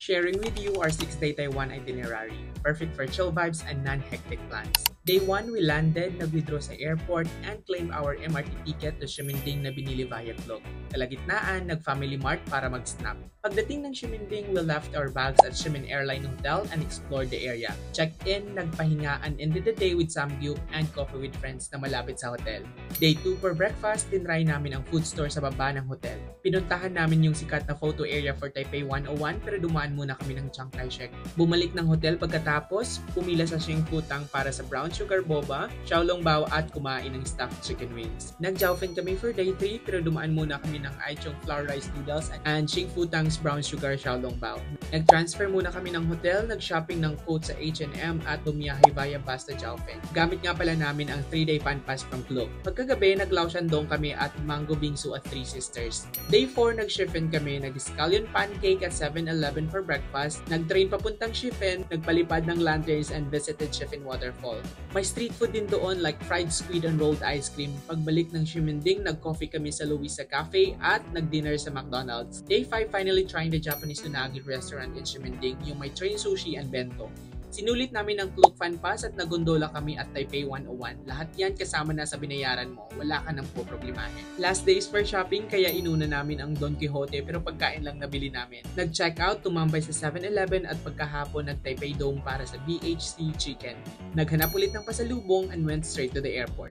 sharing with you our 6-day Taiwan itinerary, perfect for chill vibes and non-hectic plans. Day 1, we landed, nag-withdraw sa airport, and claimed our MRT ticket to Ximending na binili via Klook. Kalagitnaan, nag-Family Mart para mag-snap. Pagdating ng Ximending, we left our bags at Ximen Airline Hotel and explored the area. Checked in, nagpahinga, and ended the day with samgyup and coffee with friends na malapit sa hotel. Day 2 for breakfast, tinry namin ang food store sa baba ng hotel. Pinuntahan namin yung sikat na photo area for Taipei 101 pero dumaan muna kami ng Chiang Kai-shek. Bumalik ng hotel pagkatapos, pumila sa Xing Futang para sa brown sugar boba, xiaolongbao at kumain ng stuffed chicken wings. Nag-Jiaofen kami for day 3 pero dumaan muna kami ng Aichong flour rice noodles and Xing Futang's brown sugar xiaolongbao. Nag-transfer muna kami ng hotel, nag-shopping ng coat sa H&M at bumiyahe via bus sa Jiaofen. Gamit nga pala namin ang 3-day fun pass from Klook. Pagkagabi, nag-Laoshandong kami at Mango Bingsu at Three Sisters. Day 4, nag-Shifen kami, nag-scallion pancake at 7-Eleven for breakfast, nag-train papuntang Shifen, nagpalipad ng lanterns and visited Shifen Waterfall. May street food din doon like fried squid and rolled ice cream. Pagbalik ng Ximending, nag-coffee kami sa Luisa Cafe at nag-dinner sa McDonald's. Day 5, finally trying the Japanese Unagi restaurant in Ximending, yung may train sushi and bento. Sinulit namin ang Klook Fan Pass at nagondola kami at Taipei 101. Lahat yan kasama na sa binayaran mo, wala ka nang poproblemahin. Last days for shopping kaya inuna namin ang Don Quixote pero pagkain lang nabili namin. Nag-check out, tumambay sa 7-Eleven at pagkahapon nag-Taipei Dome para sa BHC Chicken. Naghanap ulit ng pasalubong and went straight to the airport.